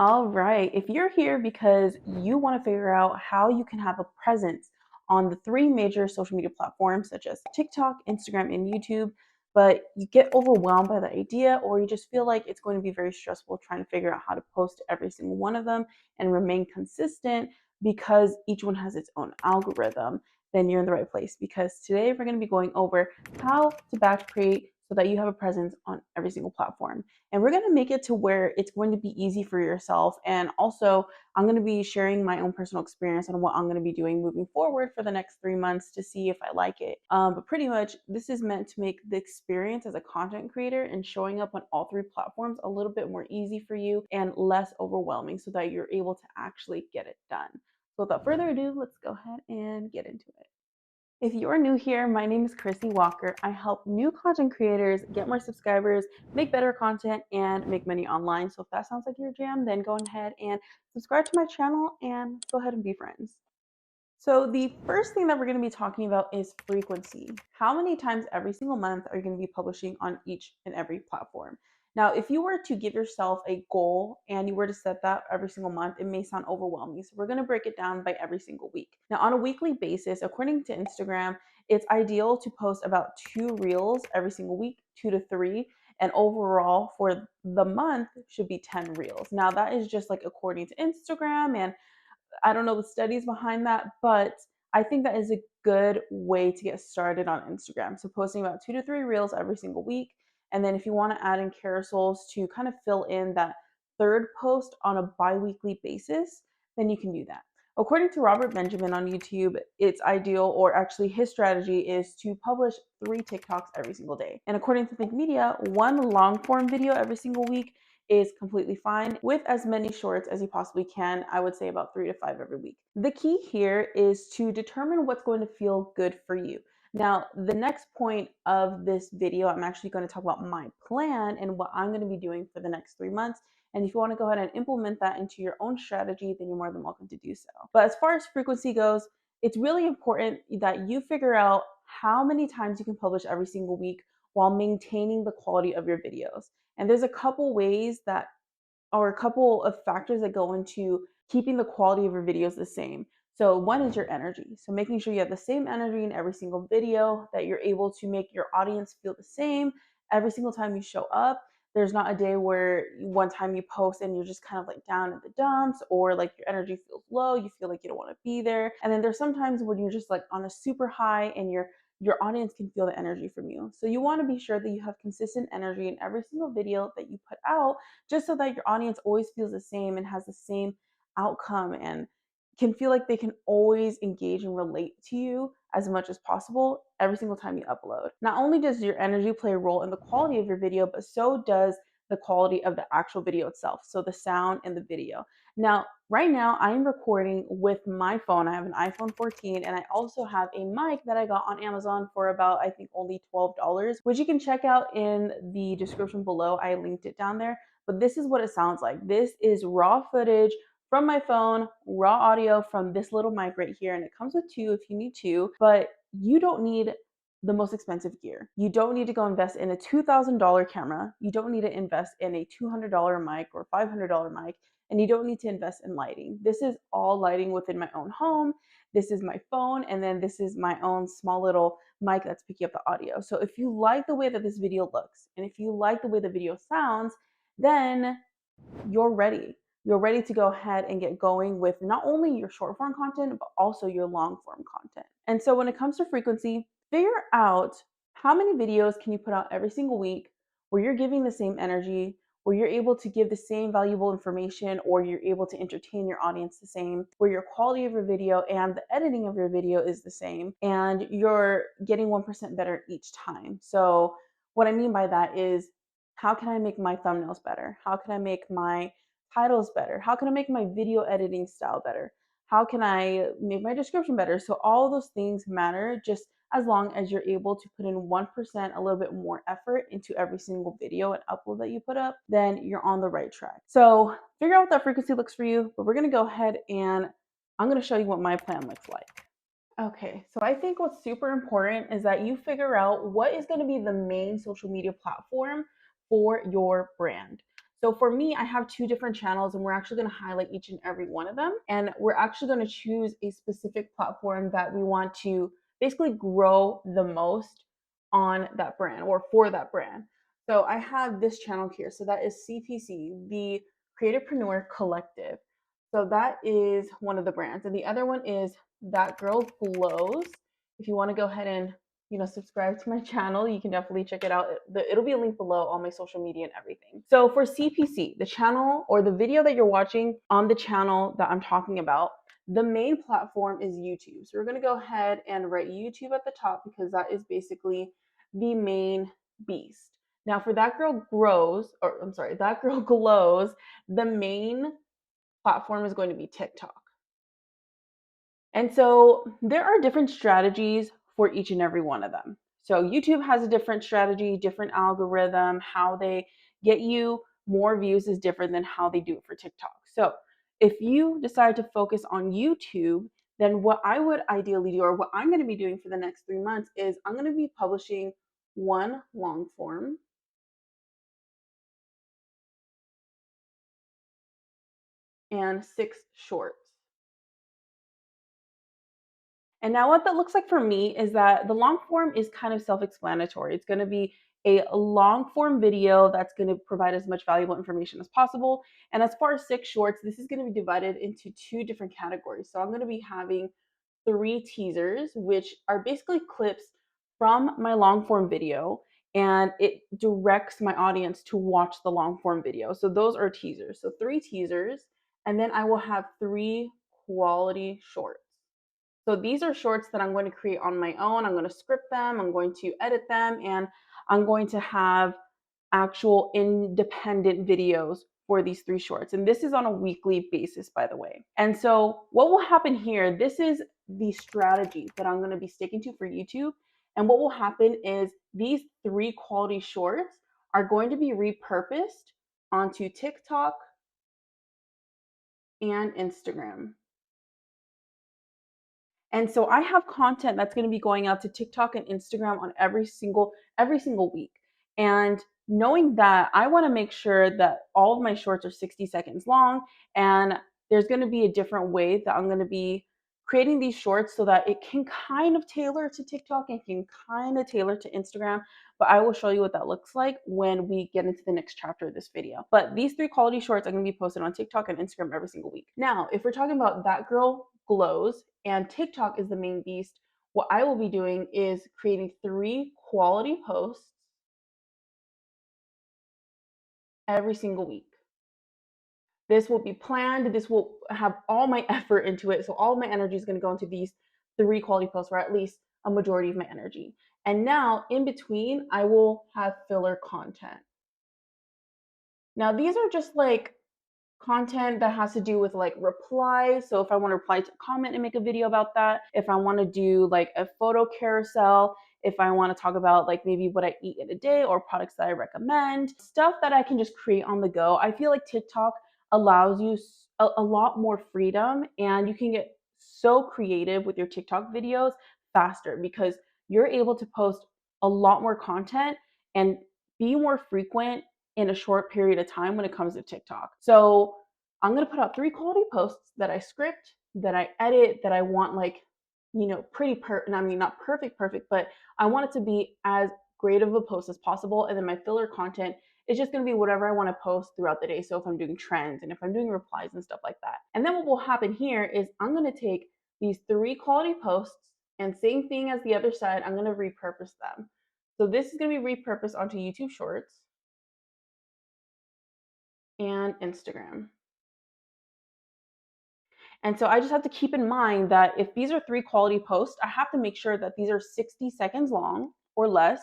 All right. If you're here because you want to figure out how you can have a presence on the three major social media platforms such as TikTok, Instagram, and YouTube, but you get overwhelmed by the idea or you just feel like it's going to be very stressful trying to figure out how to post every single one of them and remain consistent because each one has its own algorithm, then you're in the right place because today we're going to be going over how to batch create so that you have a presence on every single platform. And we're going to make it to where it's going to be easy for yourself. And also, I'm going to be sharing my own personal experience on what I'm going to be doing moving forward for the next 3 months to see if I like it. But pretty much, this is meant to make the experience as a content creator and showing up on all three platforms a little bit more easy for you and less overwhelming so that you're able to actually get it done. So without further ado, let's go ahead and get into it. If you're new here, my name is Chrissy Walker. I help new content creators get more subscribers, make better content, and make money online. So if that sounds like your jam, then go ahead and subscribe to my channel and go ahead and be friends. So the first thing that we're going to be talking about is frequency. How many times every single month are you going to be publishing on each and every platform? Now, if you were to give yourself a goal and you were to set that every single month, it may sound overwhelming. So we're going to break it down by every single week. Now, on a weekly basis, according to Instagram, it's ideal to post about 2 reels every single week, 2 to 3. And overall for the month should be 10 reels. Now, that is just like according to Instagram, and I don't know the studies behind that, but I think that is a good way to get started on Instagram. So posting about 2 to 3 reels every single week. And then if you want to add in carousels to kind of fill in that third post on a bi-weekly basis, then you can do that. According to Robert Benjamin on YouTube, it's ideal, or actually his strategy is to publish 3 TikToks every single day. And according to Think Media, one long form video every single week is completely fine with as many shorts as you possibly can. I would say about 3 to 5 every week. The key here is to determine what's going to feel good for you. Now, the next point of this video, I'm actually going to talk about my plan and what I'm going to be doing for the next 3 months. And if you want to go ahead and implement that into your own strategy, then you're more than welcome to do so. But as far as frequency goes, it's really important that you figure out how many times you can publish every single week while maintaining the quality of your videos. And there's a couple ways that, or a couple of factors that go into keeping the quality of your videos the same. So one is your energy. So making sure you have the same energy in every single video, that you're able to make your audience feel the same every single time you show up. There's not a day where one time you post and you're just kind of like down in the dumps, or like your energy feels low, you feel like you don't want to be there. And then there's sometimes when you're just like on a super high and your audience can feel the energy from you. So you want to be sure that you have consistent energy in every single video that you put out, just so that your audience always feels the same and has the same outcome and can feel like they can always engage and relate to you as much as possible every single time you upload. Not only does your energy play a role in the quality of your video, but so does the quality of the actual video itself. So the sound and the video. Now, right now I am recording with my phone. I have an iPhone 14 and I also have a mic that I got on Amazon for about, I think, only $12, which you can check out in the description below. I linked it down there. But this is what it sounds like. This is raw footage from my phone, raw audio from this little mic right here. And it comes with 2 if you need 2, but you don't need the most expensive gear. You don't need to go invest in a $2,000 camera. You don't need to invest in a $200 mic or $500 mic. And you don't need to invest in lighting. This is all lighting within my own home. This is my phone. And then this is my own small little mic that's picking up the audio. So if you like the way that this video looks, and if you like the way the video sounds, then you're ready. You're ready to go ahead and get going with not only your short form content, but also your long form content. And so when it comes to frequency, figure out how many videos can you put out every single week where you're giving the same energy, where you're able to give the same valuable information, or you're able to entertain your audience the same, where your quality of your video and the editing of your video is the same, and you're getting 1% better each time. So what I mean by that is, how can I make my thumbnails better? How can I make my titles better? How can I make my video editing style better? How can I make my description better? So all those things matter, just as long as you're able to put in 1%, a little bit more effort into every single video and upload that you put up, then you're on the right track. So figure out what that frequency looks for you, but we're gonna go ahead and I'm gonna show you what my plan looks like. Okay, so I think what's super important is that you figure out what is going to be the main social media platform for your brand. So for me, I have two different channels, and we're actually going to highlight each and every one of them. And we're actually going to choose a specific platform that we want to basically grow the most on that brand or for that brand. So I have this channel here. So that is CPC, the Creativepreneur Collective. So that is one of the brands. And the other one is That Girl Glows. If you want to go ahead and subscribe to my channel, you can definitely check it out. It'll be a link below, all my social media and everything. So for CPC, the channel or the video that you're watching on the channel that I'm talking about, the main platform is YouTube. So we're going to go ahead and write YouTube at the top because that is basically the main beast. Now for That Girl Glows, the main platform is going to be TikTok. And so there are different strategies for each and every one of them. So YouTube has a different strategy, different algorithm. How they get you more views is different than how they do it for TikTok. So if you decide to focus on YouTube, then what I would ideally do, or what I'm going to be doing for the next 3 months, is I'm going to be publishing one long form and 6 shorts. And now what that looks like for me is that the long form is kind of self-explanatory. It's going to be a long form video that's going to provide as much valuable information as possible. And as far as 6 shorts, this is going to be divided into 2 different categories. So I'm going to be having 3 teasers, which are basically clips from my long form video, and it directs my audience to watch the long form video. So those are teasers. So 3 teasers, and then I will have 3 quality shorts. So these are shorts that I'm going to create on my own. I'm going to script them, I'm going to edit them, and I'm going to have actual independent videos for these 3 shorts. And this is on a weekly basis, by the way. And so what will happen here, this is the strategy that I'm going to be sticking to for YouTube. And what will happen is these 3 quality shorts are going to be repurposed onto TikTok and Instagram. And so I have content that's going to be going out to TikTok and Instagram on every single week. And knowing that, I want to make sure that all of my shorts are 60 seconds long, and there's going to be a different way that I'm going to be creating these shorts so that it can kind of tailor to TikTok and can kind of tailor to Instagram. But I will show you what that looks like when we get into the next chapter of this video. But these 3 quality shorts are going to be posted on TikTok and Instagram every single week. Now, if we're talking about That Girl Glows and TikTok is the main beast, what I will be doing is creating 3 quality posts every single week. This will be planned. This will have all my effort into it. So all my energy is going to go into these 3 quality posts, or at least a majority of my energy. And now in between, I will have filler content. Now these are just like content that has to do with like replies. So if I want to reply to a comment and make a video about that, if I want to do like a photo carousel, if I want to talk about like maybe what I eat in a day or products that I recommend, stuff that I can just create on the go. I feel like TikTok allows you a lot more freedom, and you can get so creative with your TikTok videos faster because you're able to post a lot more content and be more frequent in a short period of time when it comes to TikTok. So I'm going to put out 3 quality posts that I script, that I edit, that I want like, I mean, not perfect, but I want it to be as great of a post as possible. And then my filler content is just going to be whatever I want to post throughout the day. So if I'm doing trends and if I'm doing replies and stuff like that. And then what will happen here is I'm going to take these 3 quality posts, and same thing as the other side, I'm going to repurpose them. So this is going to be repurposed onto YouTube Shorts and Instagram. And so I just have to keep in mind that if these are 3 quality posts, I have to make sure that these are 60 seconds long or less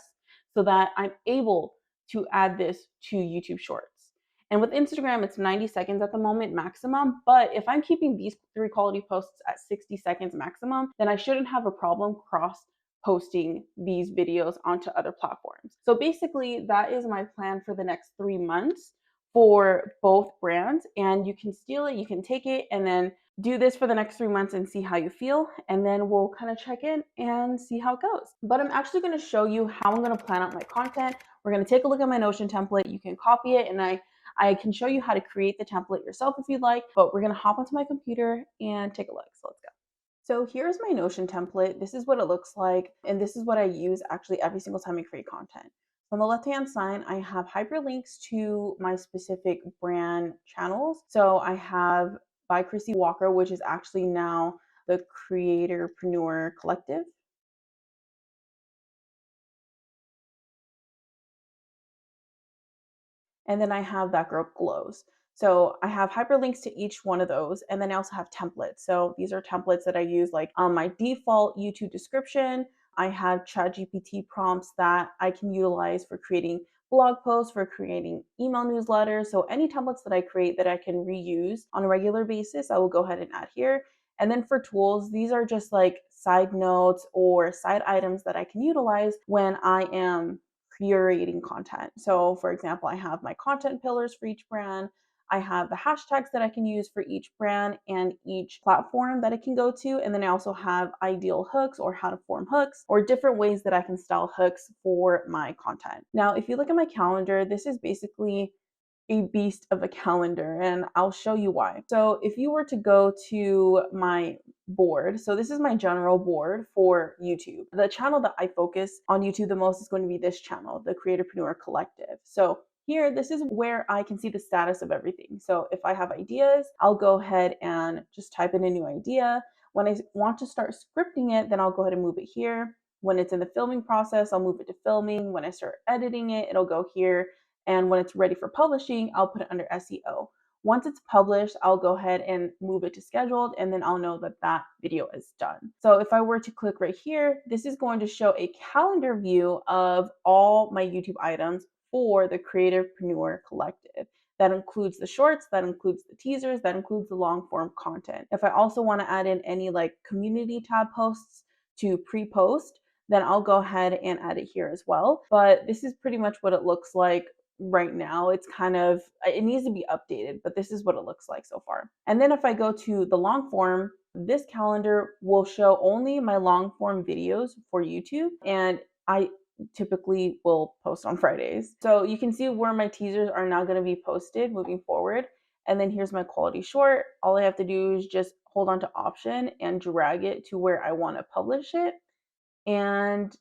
so that I'm able to add this to YouTube Shorts. And with Instagram, it's 90 seconds at the moment maximum. But if I'm keeping these 3 quality posts at 60 seconds maximum, then I shouldn't have a problem cross posting these videos onto other platforms. So basically, that is my plan for the next 3 months for both brands. And you can steal it, you can take it, and then do this for the next 3 months and see how you feel. And then we'll kind of check in and see how it goes. But I'm actually going to show you how I'm going to plan out my content. We're going to take a look at my Notion template. You can copy it, and I I can show you how to create the template yourself if you'd like, but we're gonna hop onto my computer and take a look. So let's go. So here's my Notion template. This is what it looks like, and this is what I use actually every single time I create content. On the left-hand side, I have hyperlinks to my specific brand channels. So I have by Chrissy Walker, which is actually now the Creatorpreneur Collective. And then I have That Girl Glows. So I have hyperlinks to each one of those. And then I also have templates. So these are templates that I use like on my default YouTube description. I have ChatGPT prompts that I can utilize for creating blog posts, for creating email newsletters. So any templates that I create that I can reuse on a regular basis, I will go ahead and add here. And then for tools, these are just like side notes or side items that I can utilize when I am curating content. So for example, I have my content pillars for each brand. I have the hashtags that I can use for each brand and each platform that it can go to. And then I also have ideal hooks or how to form hooks or different ways that I can style hooks for my content. Now, if you look at my calendar, this is basically a beast of a calendar, and I'll show you why. So if you were to go to my board, so this is my general board for YouTube. The channel that I focus on YouTube the most is going to be this channel, the Creatorpreneur Collective. So here, this is where I can see the status of everything. So if I have ideas, I'll go ahead and just type in a new idea. When I want to start scripting it, then I'll go ahead and move it here. When it's in the filming process, I'll move it to filming. When I start editing it, it'll go here. And when it's ready for publishing, I'll put it under SEO. Once it's published, I'll go ahead and move it to scheduled, and then I'll know that that video is done. So if I were to click right here, this is going to show a calendar view of all my YouTube items for the Creatorpreneur Collective. That includes the shorts, that includes the teasers, that includes the long form content. If I also want to add in any like community tab posts to pre-post, then I'll go ahead and add it here as well. But this is pretty much what it looks like right now. It's kind of, it needs to be updated, but this is what it looks like so far. And then if I go to the long form, this calendar will show only my long form videos for YouTube, and I typically will post on Fridays. So you can see where my teasers are now going to be posted moving forward. And then here's my quality short. All I have to do is just hold on to option and drag it to where I want to publish it. And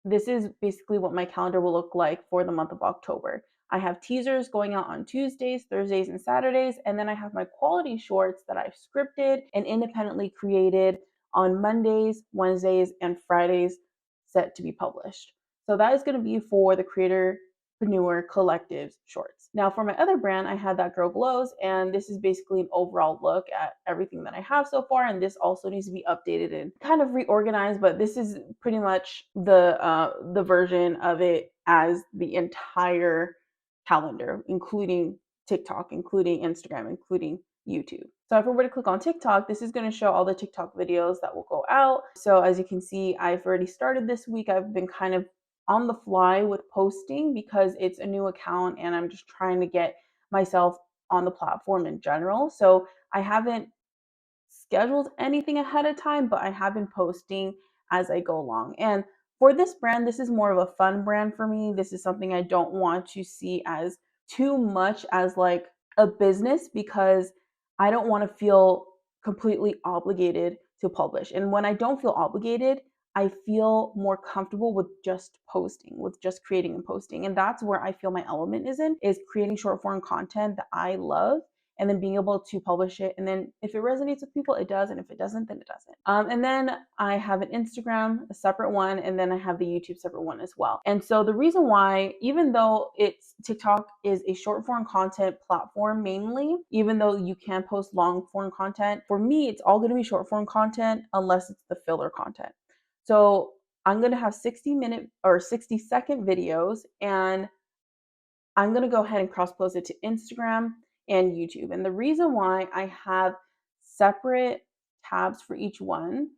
this is basically what my calendar will look like for the month of October. I have teasers going out on Tuesdays, Thursdays, and Saturdays, and then I have my quality shorts that I've scripted and independently created on Mondays, Wednesdays, and Fridays set to be published. So that is going to be for the Creatorpreneur Collective's shorts. Now for my other brand, I had That Girl Glows, and this is basically an overall look at everything that I have so far, and this also needs to be updated and kind of reorganized, but this is pretty much the version of it as the entire calendar, including TikTok, including Instagram, including YouTube. So if I were to click on TikTok, this is going to show all the TikTok videos that will go out. So as you can see, I've already started this week. I've been kind of on the fly with posting because it's a new account and I'm just trying to get myself on the platform in general. So I haven't scheduled anything ahead of time, but I have been posting as I go along. And for this brand, this is more of a fun brand for me. This is something I don't want to see as too much as like a business because I don't want to feel completely obligated to publish. And when I don't feel obligated, I feel more comfortable with just posting, with just creating and posting. And that's where I feel my element is creating short form content that I love and then being able to publish it. And then if it resonates with people, it does. And if it doesn't, then it doesn't. And then I have an Instagram, a separate one, and then I have the YouTube separate one as well. And so the reason why, even though it's TikTok is a short form content platform mainly, even though you can post long form content, for me, it's all going to be short form content unless it's the filler content. So I'm going to have 60-minute or 60-second videos, and I'm going to go ahead and cross post it to Instagram and YouTube. And the reason why I have separate tabs for each one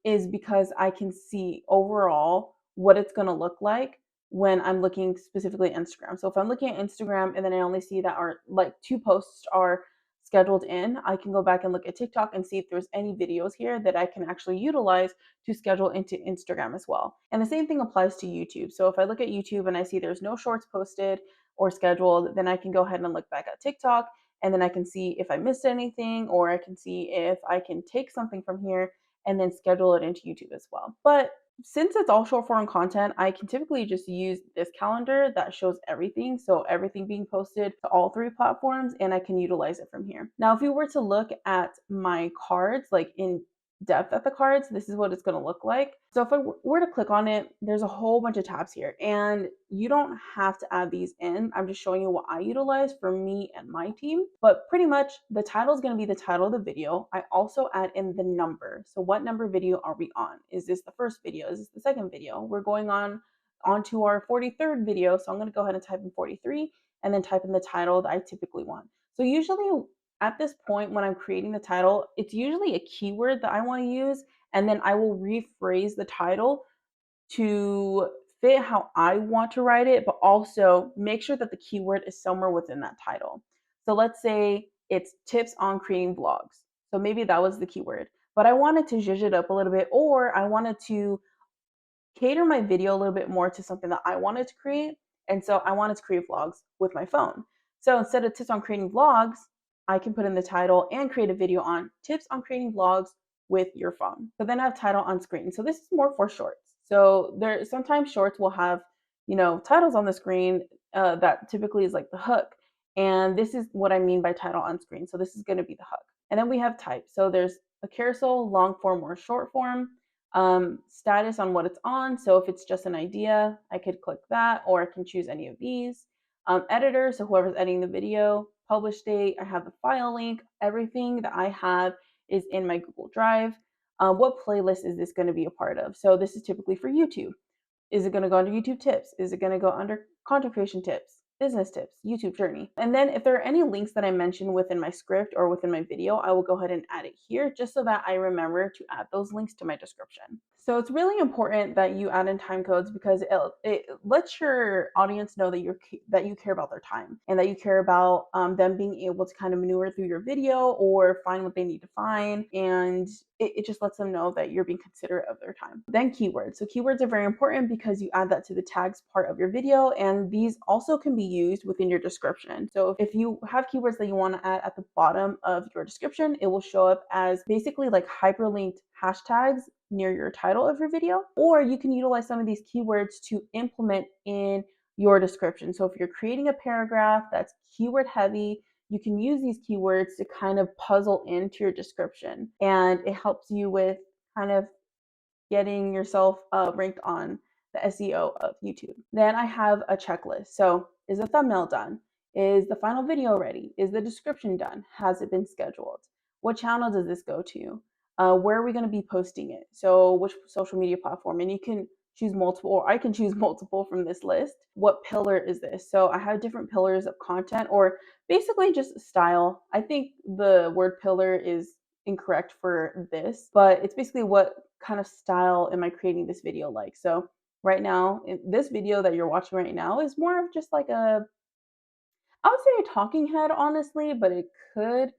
is because I can see overall what it's going to look like when I'm looking specifically at Instagram. So if I'm looking at Instagram and then I only see that are like 2 posts are scheduled in, I can go back and look at TikTok and see if there's any videos here that I can actually utilize to schedule into Instagram as well. And the same thing applies to YouTube. So if I look at YouTube and I see there's no shorts posted, or scheduled, then I can go ahead and look back at TikTok, and then I can see if I missed anything, or I can see if I can take something from here and then schedule it into YouTube as well. But since it's all short form content, I can typically just use this calendar that shows everything. So everything being posted to all three platforms, and I can utilize it from here. Now, if you were to look at my cards, like in depth at the cards, this is what it's going to look like. So if I were to click on it, there's a whole bunch of tabs here, and you don't have to add these in. I'm just showing you what I utilize for me and my team. But pretty much the title is going to be the title of the video. I also add in the number. So what number video are we on? Is this the first video? Is this the second video? We're going onto our 43rd video. So I'm going to go ahead and type in 43 and then type in the title that I typically want. So usually at this point, when I'm creating the title, it's usually a keyword that I want to use, and then I will rephrase the title to fit how I want to write it, but also make sure that the keyword is somewhere within that title. So let's say it's tips on creating vlogs. So maybe that was the keyword, but I wanted to zhuzh it up a little bit, or I wanted to cater my video a little bit more to something that I wanted to create. And so I wanted to create vlogs with my phone. So instead of tips on creating vlogs, I can put in the title and create a video on tips on creating vlogs with your phone. So then I have title on screen. So this is more for shorts. So there sometimes shorts will have, titles on the screen that typically is like the hook. And this is what I mean by title on screen. So this is going to be the hook. And then we have type. So there's a carousel, long form or short form, status on what it's on. So if it's just an idea, I could click that, or I can choose any of these. Editor, so whoever's editing the video. Publish date, I have the file link. Everything that I have is in my Google Drive. What playlist is this going to be a part of? So this is typically for YouTube. Is it going to go under YouTube tips? Is it going to go under content creation tips, business tips, YouTube journey? And then if there are any links that I mentioned within my script or within my video, I will go ahead and add it here just so that I remember to add those links to my description. So it's really important that you add in time codes, because it lets your audience know that you care about their time, and that you care about them being able to kind of maneuver through your video or find what they need to find. And it just lets them know that you're being considerate of their time. Then keywords. So keywords are very important because you add that to the tags part of your video, and these also can be used within your description. So if you have keywords that you want to add at the bottom of your description, it will show up as basically like hyperlinked hashtags near your title of your video, or you can utilize some of these keywords to implement in your description. So if you're creating a paragraph that's keyword heavy, you can use these keywords to kind of puzzle into your description, and it helps you with kind of getting yourself ranked on the SEO of YouTube. Then I have a checklist. So is the thumbnail done? Is the final video ready? Is the description done? Has it been scheduled? What channel does this go to? Where are we going to be posting it? So which social media platform? And you can choose multiple, or I can choose multiple from this list. What pillar is this? So I have different pillars of content, or basically just style. I think the word pillar is incorrect for this, but it's basically what kind of style am I creating this video like. So right now, this video that you're watching right now is more of just like I would say a talking head, honestly, but it could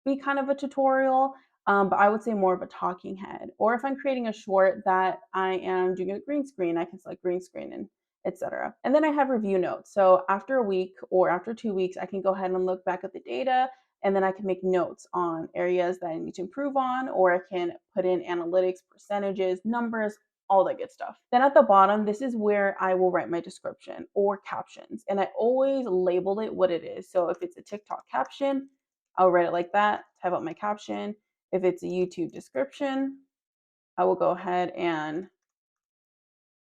be kind of a tutorial. But I would say more of a talking head. Or if I'm creating a short that I am doing a green screen, I can select green screen and etc. And then I have review notes. So after a week or after 2 weeks, I can go ahead and look back at the data, and then I can make notes on areas that I need to improve on, or I can put in analytics, percentages, numbers, all that good stuff. Then at the bottom, this is where I will write my description or captions. And I always label it what it is. So if it's a TikTok caption, I'll write it like that, type out my caption. If it's a YouTube description, I will go ahead and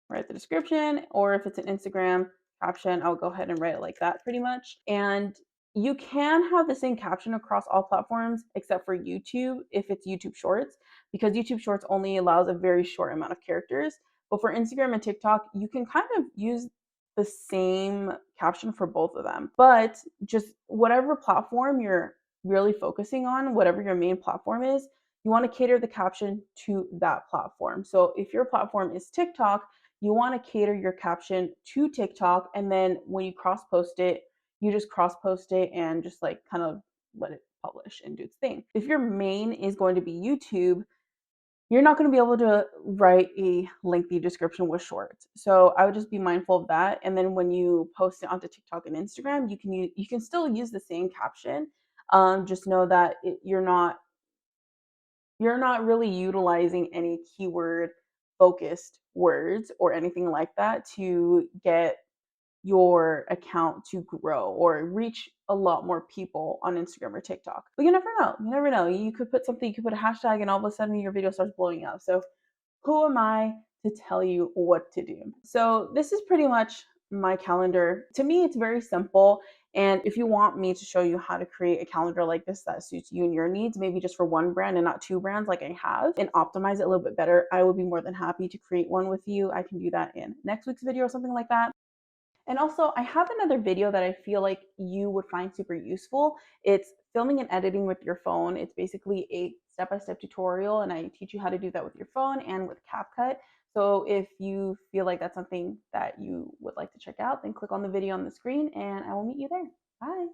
write the description. Or if it's an Instagram caption, I'll go ahead and write it like that pretty much. And you can have the same caption across all platforms except for YouTube if it's YouTube Shorts, because YouTube Shorts only allows a very short amount of characters. But for Instagram and TikTok, you can kind of use the same caption for both of them. But just whatever platform you're really focusing on, whatever your main platform is, you want to cater the caption to that platform. So if your platform is TikTok, you want to cater your caption to TikTok, and then when you cross post it, you just cross post it and just like kind of let it publish and do its thing. If your main is going to be YouTube, you're not going to be able to write a lengthy description with shorts. So I would just be mindful of that. And then when you post it onto TikTok and Instagram, you can still use the same caption. Just know that you're not really utilizing any keyword focused words or anything like that to get your account to grow or reach a lot more people on Instagram or TikTok. But you never know. You never know. You could put something, you could put a hashtag, and all of a sudden your video starts blowing up. So who am I to tell you what to do? So this is pretty much my calendar. To me, it's very simple. And if you want me to show you how to create a calendar like this that suits you and your needs, maybe just for one brand and not two brands like I have, and optimize it a little bit better, I would be more than happy to create one with you. I can do that in next week's video or something like that. And also, I have another video that I feel like you would find super useful. It's filming and editing with your phone. It's basically a step-by-step tutorial, and I teach you how to do that with your phone and with CapCut. So if you feel like that's something that you would like to check out, then click on the video on the screen and I will meet you there. Bye.